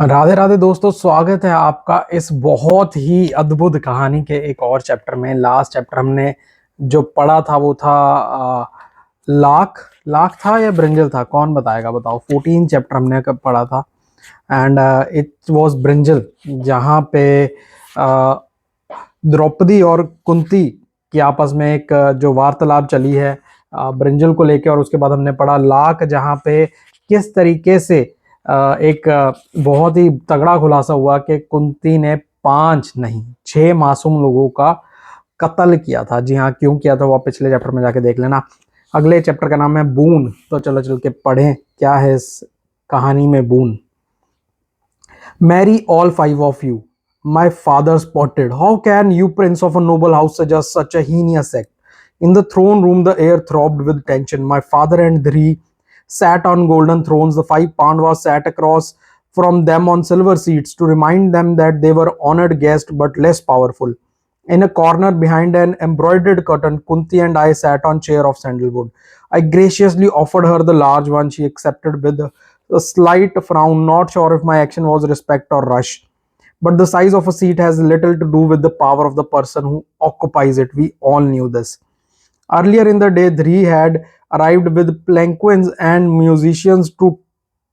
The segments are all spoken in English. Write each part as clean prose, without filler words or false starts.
राधे राधे दोस्तों, स्वागत है आपका इस बहुत ही अद्भुत कहानी के एक और चैप्टर में। लास्ट चैप्टर हमने जो पढ़ा था वो था लाख लाख था या ब्रिंजल था, कौन बताएगा? बताओ। 14 चैप्टर हमने कब पढ़ा था एंड इट वाज ब्रिंजल, जहाँ पे अ, द्रौपदी और कुंती की आपस में एक जो वार्तालाप चली है ब्रिंजल को लेके। और उसके बाद हमने पढ़ा लाख, जहाँ पे किस तरीके से एक बहुत ही तगड़ा खुलासा हुआ कि कुंती ने 5 नहीं 6 मासूम लोगों का कत्ल किया था। जी हाँ, क्यों किया था वो आप पिछले चैप्टर में जाके देख लेना। अगले चैप्टर का नाम है बून, तो चलो चल के पढ़ें क्या है इस कहानी में। बून। Marry all 5 of you. My father spotted. How can you, prince of a noble house, suggest such a heinous act? In the throne room, the air throbbed with tension. My father and Dhri sat on golden thrones. The 5 Pandavas sat across from them on silver seats to remind them that they were honored guests but less powerful. In a corner behind an embroidered curtain, Kunti and I sat on chair of sandalwood. I graciously offered her the large one. She accepted with a slight frown, not sure if my action was respect or rush. But the size of a seat has little to do with the power of the person who occupies it. We all knew this. Earlier in the day, Dhri had arrived with palanquins and musicians to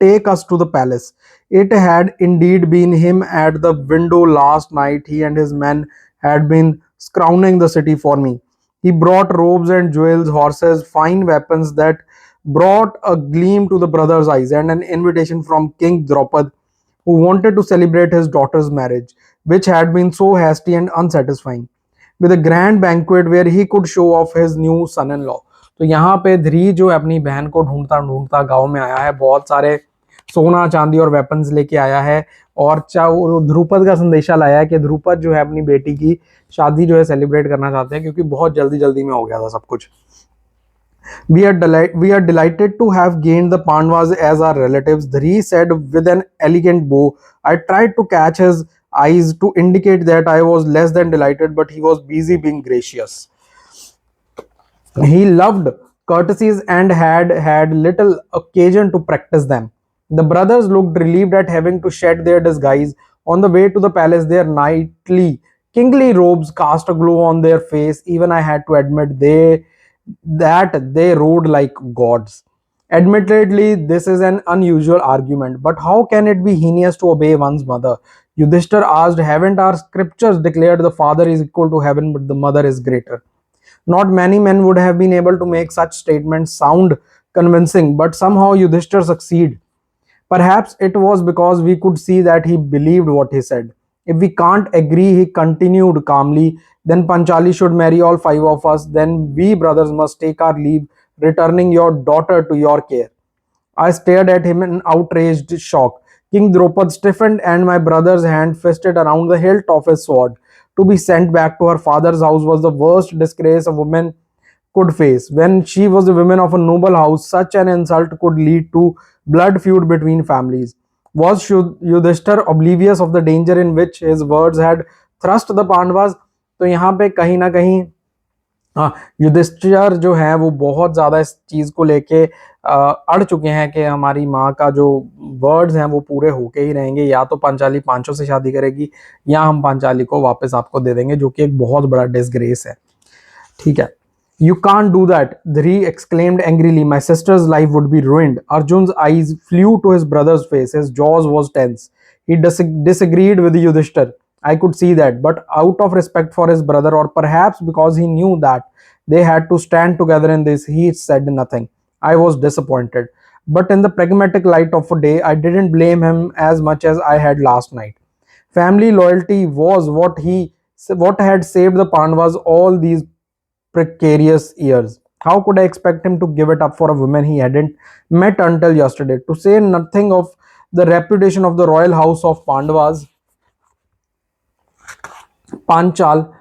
take us to the palace. It had indeed been him at the window last night. He and his men had been scouring the city for me. He brought robes and jewels, horses, fine weapons that brought a gleam to the brothers' eyes, and an invitation from King Draupad, who wanted to celebrate his daughter's marriage, which had been so hasty and unsatisfying, with a grand banquet where he could show off his new son-in-law. तो यहाँ पे ध्री जो है अपनी बहन को ढूंढता ढूंढता गांव में आया है, बहुत सारे सोना चांदी और वेपन्स लेके आया है। और ध्रुपद का संदेशा लाया है कि ध्रुपद जो है अपनी बेटी की शादी जो है सेलिब्रेट करना चाहते हैं, क्योंकि बहुत जल्दी जल्दी में हो गया था सब कुछ। We are delighted to have gained the Pandavas as our relatives, Dhri said with an elegant bow. I tried to catch his eyes to indicate that I was less than delighted, but he was busy being gracious. He loved courtesies and had little occasion to practice them. The brothers looked relieved at having to shed their disguise. On the way to the palace, their knightly, kingly robes cast a glow on their face. Even I had to admit that they rode like gods. Admittedly, this is an unusual argument, but how can it be heinous to obey one's mother? Yudhishthir asked, haven't our scriptures declared the father is equal to heaven, but the mother is greater? Not many men would have been able to make such statements sound convincing, but somehow Yudhishthir succeeded. Perhaps it was because we could see that he believed what he said. If we can't agree, he continued calmly, then Panchali should marry all 5 of us. Then we brothers must take our leave, returning your daughter to your care. I stared at him in outraged shock. King Draupad stiffened, and my brother's hand fisted around the hilt of his sword. To be sent back to her father's house was the worst disgrace a woman could face. When she was a woman of a noble house, such an insult could lead to blood feud between families. Was Yudhishthir oblivious of the danger in which his words had thrust the Pandavas? तो यहाँ पे कहीं ना कहीं हाँ, युधिष्ठिर जो है वो बहुत ज्यादा इस चीज को लेके अड़ चुके हैं कि हमारी माँ का जो वर्ड्स हैं वो पूरे होके ही रहेंगे, या तो पांचाली पांचों से शादी करेगी या हम पांचाली को वापस आपको दे देंगे, जो कि एक बहुत बड़ा डिसग्रेस है। ठीक है। You can't do that, Dhri exclaimed angrily. My sister's life would be ruined. Arjun's eyes flew to his brother's face. His jaws was tense. He disagreed with Yudhishthir. I could see that, but out of respect for his brother, or perhaps because he knew that they had to stand together in this, he said nothing. I was disappointed. But in the pragmatic light of a day, I didn't blame him as much as I had last night. Family loyalty was what had saved the Pandavas all these precarious years. How could I expect him to give it up for a woman he hadn't met until yesterday? To say nothing of the reputation of the royal house of Pandavas, Panchal.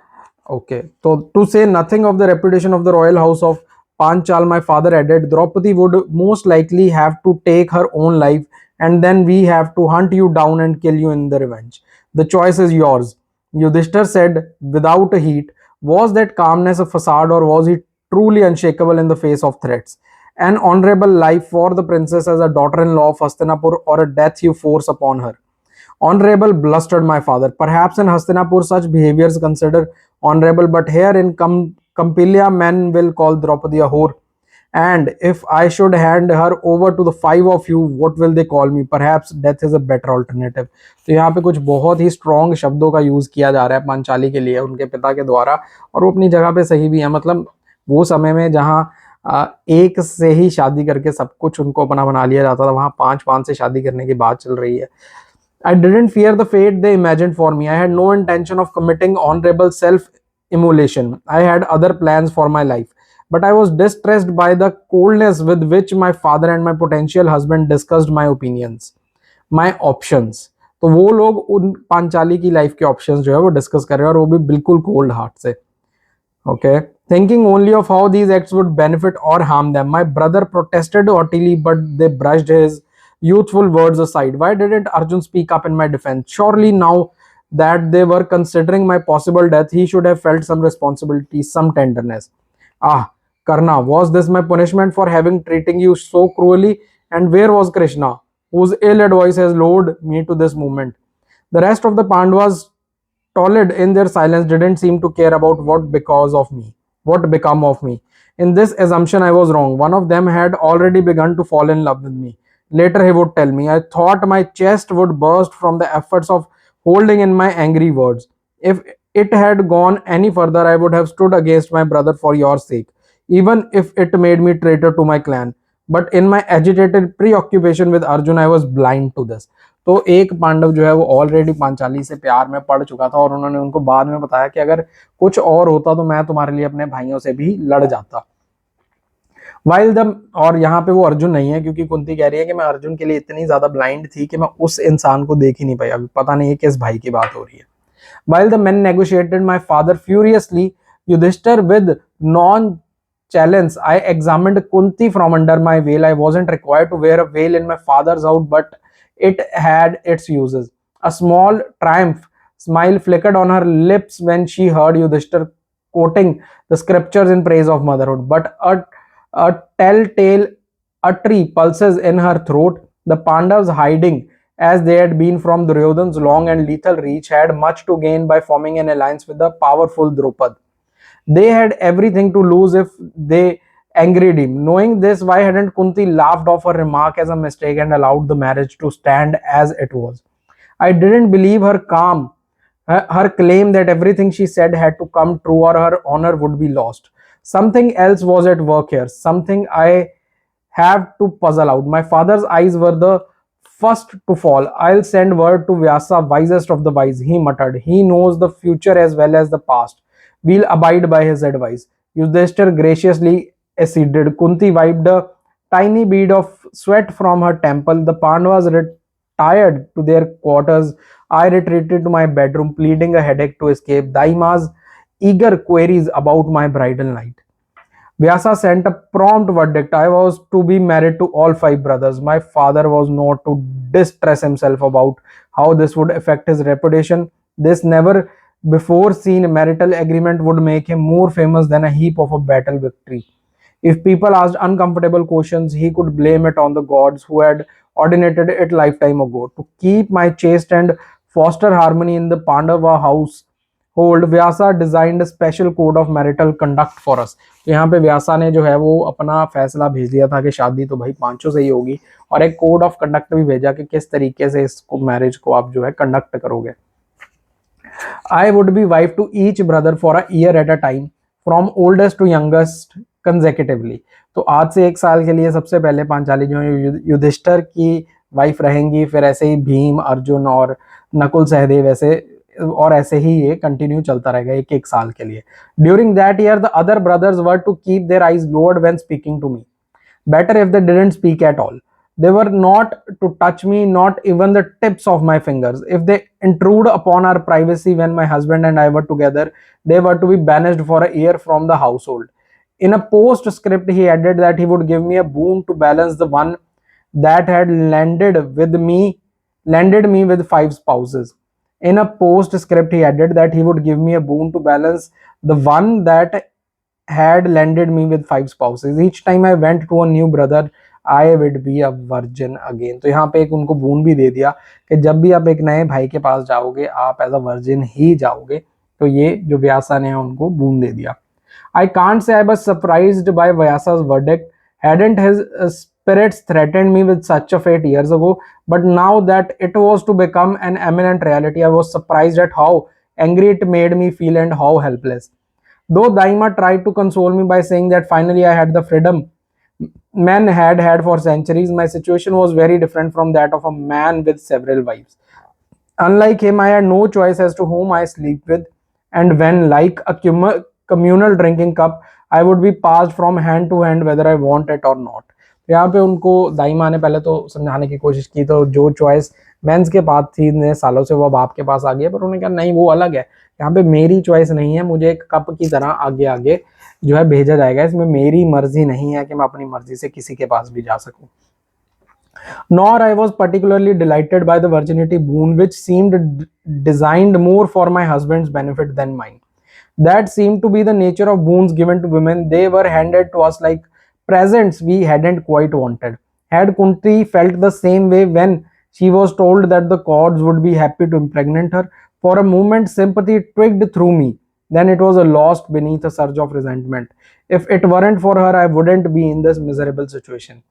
Okay, so to say nothing of the reputation of the royal house of Panchal, my father added, Draupadi would most likely have to take her own life, and then we have to hunt you down and kill you in the revenge. The choice is yours. Yudhishthir said without a heat. Was that calmness a facade, or was he truly unshakable in the face of threats? An honorable life for the princess as a daughter-in-law of Hastinapur, or a death you force upon her? Honorable, blustered my father. Perhaps in Hastinapur such behaviors considered honorable, but here in Campilia men will call Draupadi a whore. And if I should hand her over to the five of you, what will they call me? Perhaps death is a better alternative. तो यहाँ पे कुछ बहुत ही strong शब्दों का use किया जा रहा है पांचाली के लिए उनके पिता के द्वारा, और वो अपनी जगह पे सही भी है। मतलब वो समय में जहाँ एक से ही शादी करके सब कुछ उनको अपना बना लिया जाता था, वहां पांच पांच से शादी करने की बात चल रही है। I didn't fear the fate they imagined for me. I had no intention of committing honorable self immolation. I had other plans for my life. But I was distressed by the coldness with which my father and my potential husband discussed my opinions, my options. तो वो लोग उन पांचाली की life के options जो है वो discuss कर रहे हैं, और वो भी बिल्कुल कोल्ड हार्ट से। Okay. Thinking only of how these acts would benefit or harm them. My brother protested haughtily, but they brushed his youthful words aside. Why didn't Arjun speak up in my defense? Surely now that they were considering my possible death, he should have felt some responsibility, some tenderness. Ah, Karna, was this my punishment for having treating you so cruelly? And where was Krishna, whose ill advice has lured me to this moment? The rest of the Pandavas, stolid in their silence, didn't seem to care about what become of me. In this assumption, I was wrong. One of them had already begun to fall in love with me. Later, he would tell me. I thought my chest would burst from the efforts of holding in my angry words. If it had gone any further, I would have stood against my brother for your sake, even if it made me traitor to my clan. But in my agitated preoccupation with Arjun, I was blind to this. तो एक पांडव जो है वो already Panchali से प्यार में पड़ चुका था, और उन्होंने उनको बाद में बताया कि अगर कुछ और होता तो मैं तुम्हारे लिए अपने भाइयों से भी लड़ जाता। वाइल द, और यहाँ पे वो अर्जुन नहीं है, क्योंकि कुंती कह रही है कि मैं अर्जुन के लिए इतनी ज्यादा ब्लाइंड थी कि मैं उस इंसान को देख ही नहीं पाई। अभी पता नहीं है किस भाई की बात हो रही है। While the men negotiated, my father furiously, Yudhishthir with non-challenge, I examined Kunti from under my veil. I wasn't required to wear a veil in my father's house, but it had its uses. A small triumph smile flickered on her lips when she heard Yudhishthir quoting the scriptures in praise of motherhood. But a telltale uttery pulses in her throat. The Pandavas, hiding as they had been from Duryodhan's long and lethal reach, had much to gain by forming an alliance with the powerful Drupad. They had everything to lose if they angered him. Knowing this, why hadn't Kunti laughed off her remark as a mistake and allowed the marriage to stand as it was? I didn't believe her her claim that everything she said had to come true or her honor would be lost. Something else was at work here, something I have to puzzle out. My father's eyes were the first to fall. I'll send word to Vyasa, wisest of the wise, he muttered. He knows the future as well as the past. We'll abide by his advice. Yudhishthir graciously acceded. Kunti wiped a tiny bead of sweat from her temple. The Pandavas retired to their quarters. I retreated to my bedroom, pleading a headache to escape Daima's eager queries about my bridal night. Vyasa sent a prompt verdict. I was to be married to all five brothers. My father was not to distress himself about how this would affect his reputation. This never before seen marital agreement would make him more famous than a heap of a battle victory. If people asked uncomfortable questions, he could blame it on the gods who had ordinated it lifetime ago. To keep my chaste and foster harmony in the Pandava household, Vyasa designed a special code of marital conduct for us. तो यहाँ पे व्यासा ने जो है वो अपना फैसला भेज दिया था कि शादी तो भाई पांचों से ही होगी, और एक कोड ऑफ कंडक्ट भी भेजा कि किस तरीके से इसको मैरिज को आप जो है कंडक्ट करोगे। I would be wife to each brother for a year at a time, from oldest to youngest consecutively. तो आज से एक साल के लिए सबसे पहले पांचाली जो है युधिष्ठिर की वाइफ रहेंगी, फिर ऐसे ही भीम, अर्जुन और नकुल सहदेव, ऐसे और ऐसे ही ये कंटिन्यू चलता रहेगा एक एक साल के लिए। During that year the other brothers were to keep their eyes lowered when speaking to me, better if they didn't speak at all. They were not to touch me, not even the tips of my fingers. If they intrude upon our privacy when my husband and I were together, they were to be banished for a year from the household. In a postscript, he added that he would give me a boon to balance the one that had landed me with five spouses. In a postscript, he added that he would give me a boon to balance the one that had landed me with five spouses. Each time I went to a new brother, I would be a virgin again. तो यहाँ पे एक उनको बून भी दे दिया कि जब भी आप एक नए भाई के पास जाओगे आप एज अ वर्जिन ही जाओगे। तो ये जो व्यासा ने उनको बून दे दिया। I can't say I was surprised by Vyasa's verdict. Hadn't his spirits threatened me with such a fate years ago? But now that it was to become an imminent reality, I was surprised at how angry it made me feel and how helpless. Though Daima tried to console me by saying that finally I had the freedom men had had for centuries, my situation was very different from that of a man with several wives. Unlike him, I had no choice as to whom I sleep with, and when, like a communal drinking cup, I would be passed from hand to hand whether I want it or not. यहाँ पे उनको दाई माँ ने पहले तो समझाने की कोशिश की, तो जो चॉइस मेंस के पास थी इतने सालों से वो अब आपके पास आ गई है, पर उन्होंने कहा नहीं वो अलग है, यहाँ पे मेरी चॉइस नहीं है, मुझे एक कप की तरह आगे आगे जो है भेजा जाएगा, इसमें मेरी मर्जी नहीं है कि मैं अपनी मर्जी से किसी के पास भी जा सकूं। Nor I was particularly delighted by the virginity boon, which seemed designed more for my husband's benefit than mine. That seemed to be the nature of boons given to women. They were handed to us like presents we hadn't quite wanted. Had Kunti felt the same way when she was told that the gods would be happy to impregnate her? For a moment, sympathy twigged through me. Then it was lost beneath a surge of resentment. If it weren't for her, I wouldn't be in this miserable situation.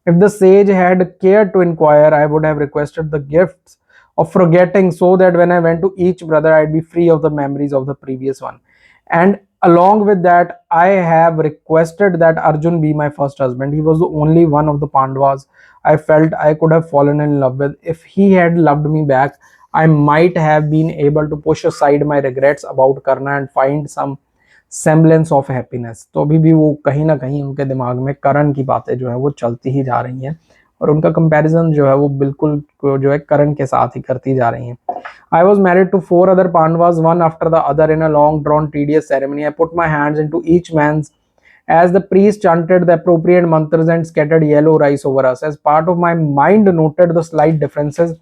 If the sage had cared to inquire, I would have requested the gifts of forgetting so that when I went to each brother, I'd be free of the memories of the previous one. And along with that, I have requested that Arjun be my first husband. He was the only one of the Pandavas I felt I could have fallen in love with. If he had loved me back, I might have been able to push aside my regrets about Karna and find some semblance of happiness. तो अभी भी वो कहीं ना कहीं उनके दिमाग में करण की बातें जो है वो चलती ही जा रही हैं, और उनका कंपैरिजन जो है वो बिल्कुल जो है करण के साथ ही करती जा रही हैं। I was married to 4 other Pandavas, one after the other, in a long drawn tedious ceremony. I put my hands into each man's as the priest chanted the appropriate mantras and scattered yellow rice over us. As part of my mind noted the slight differences,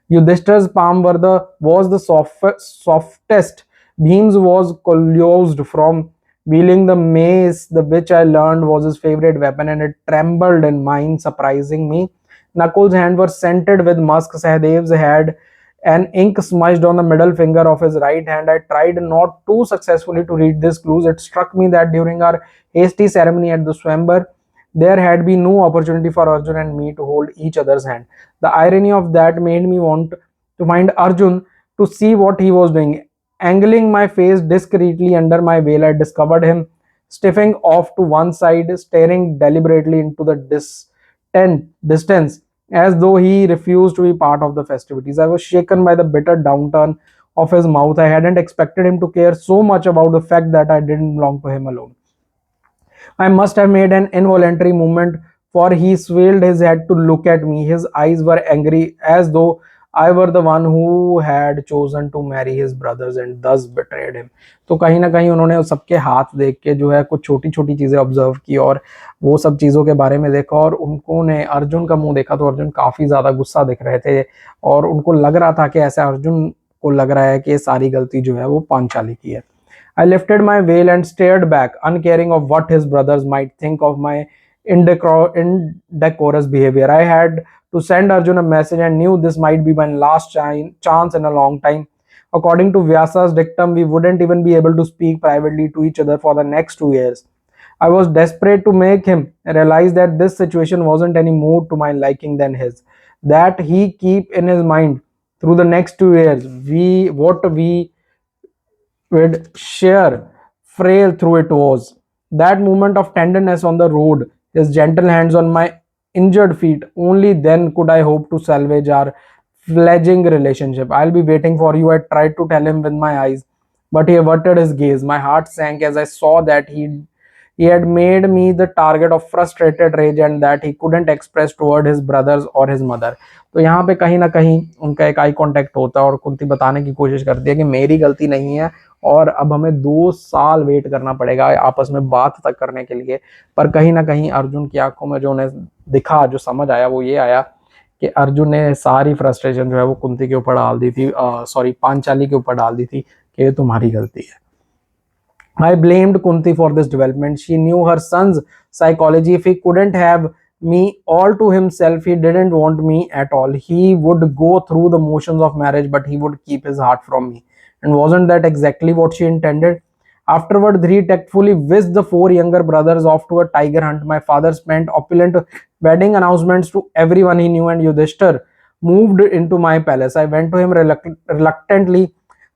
Yudhishthir's palm was the softest. Bhim's was collapsed from wielding the mace, the which I learned was his favorite weapon, and it trembled in mine, surprising me. Nakul's hand were scented with musk. Sahadev's had an ink smudged on the middle finger of his right hand. I tried not too successfully to read these clues. It struck me that during our hasty ceremony at the Swambar, there had been no opportunity for Arjun and me to hold each other's hand. The irony of that made me want to find Arjun to see what he was doing. Angling my face discreetly under my veil, I discovered him stiffing off to one side, staring deliberately into the distance, as though he refused to be part of the festivities. I was shaken by the bitter downturn of his mouth. I hadn't expected him to care so much about the fact that I didn't belong to him alone. I must have made an involuntary movement, for he swelled his head to look at me. His eyes were angry, as though I were the one who had chosen to marry his brothers and thus betrayed him. तो कहीं ना कहीं उन्होंने उस सबके हाथ देख के जो है कुछ छोटी छोटी चीज़ें ऑब्जर्व की, और वो सब चीज़ों के बारे में देखा, और उनको ने अर्जुन का मुंह देखा तो अर्जुन काफ़ी ज़्यादा गुस्सा दिख रहे थे, और उनको लग रहा था कि ऐसा अर्जुन को लग रहा है कि ये सारी गलती जो है वो पांचाली की है। I lifted my veil and stared back, uncaring of what his brothers might think of my indecorous behavior. I had to send Arjun a message and knew this might be my last chance in a long time. According to Vyasa's dictum, we wouldn't even be able to speak privately to each other for the next 2 years. I was desperate to make him realize that this situation wasn't any more to my liking than his. That he keep in his mind through the next 2 years, what we would share frail through it was. That moment of tenderness on the road, his gentle hands on my injured feet, only then could I hope to salvage our fledgling relationship. I'll be waiting for you, I tried to tell him with my eyes, but he averted his gaze. My heart sank as I saw that he had made me the target of frustrated rage and that he couldn't express toward his brothers or his mother. तो यहाँ पे कहीं ना कहीं उनका एक eye contact होता है, और कुंती बताने की कोशिश करती है कि मेरी गलती नहीं है, और अब हमें 2 साल वेट करना पड़ेगा आपस में बात तक करने के लिए। पर कहीं ना कहीं अर्जुन की आंखों में जो उन्हें दिखा, जो समझ आया, वो ये आया कि अर्जुन ने सारी फ्रस्ट्रेशन जो है वो कुंती के ऊपर डाल दी थी, सॉरी पांचाली के ऊपर डाल दी थी कि ये तुम्हारी गलती है। I blamed Kunti for this development. She knew her son's psychology. If he couldn't have me all to himself. He didn't want me at all. He would go through the motions of marriage, but he would keep his heart from me. And wasn't that exactly what she intended? Afterward, he tactfully whisked the four younger brothers off to a tiger hunt. My father spent opulent wedding announcements to everyone he knew, and Yudhishthir moved into my palace. I went to him reluctantly,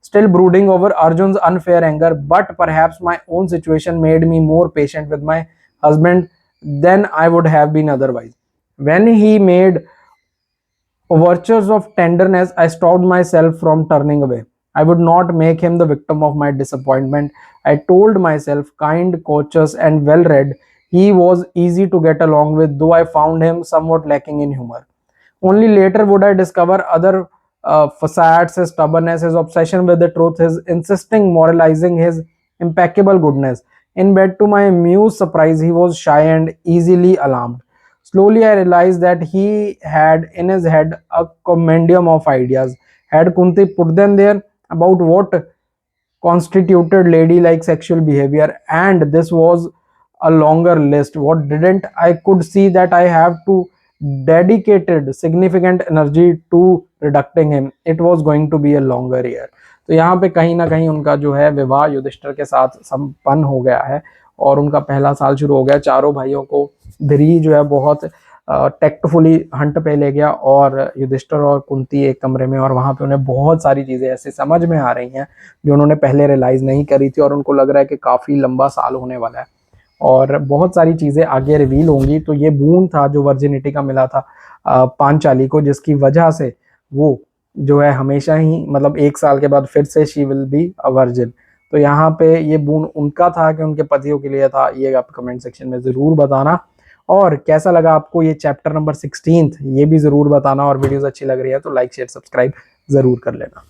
still brooding over Arjun's unfair anger, but perhaps my own situation made me more patient with my husband than I would have been otherwise. When he made overtures of tenderness, I stopped myself from turning away. I would not make him the victim of my disappointment. I told myself, kind, courteous, and well read, he was easy to get along with, though I found him somewhat lacking in humor. Only later would I discover other facades, his stubbornness, his obsession with the truth, his insisting moralizing, his impeccable goodness. In bed, to my amused surprise, he was shy and easily alarmed. Slowly, I realized that he had in his head a compendium of ideas. Had Kunti put them there about what constituted ladylike sexual behavior, and this was a longer list. What didn't, I could see that I have to dedicated significant energy to reducting him. It was going to be a longer year. तो यहाँ पे कहीं ना कहीं उनका जो है विवाह युधिष्ठिर के साथ संपन्न हो गया है और उनका पहला साल शुरू हो गया। चारों भाइयों को ध्री जो है बहुत टेक्टफुली हंट पे ले गया और युधिष्ठिर और कुंती एक कमरे में, और वहां पे उन्हें बहुत सारी चीजें ऐसे समझ में आ रही हैं जो उन्होंने पहले रियलाइज नहीं करी थी, और उनको लग रहा है कि काफी लंबा साल होने वाला है और बहुत सारी चीजें आगे रिवील होंगी। तो ये बून था जो वर्जिनिटी का मिला था पांचाली को, जिसकी वजह से वो जो है हमेशा ही मतलब 1 साल के बाद फिर से she will be a virgin. तो यहाँ पे ये बून उनका था कि उनके पतियों के लिए था। ये आप कमेंट सेक्शन में जरूर बताना। और कैसा लगा आपको ये चैप्टर नंबर 16, ये भी जरूर बताना। और वीडियोस अच्छी लग रही है तो लाइक शेयर सब्सक्राइब जरूर कर लेना।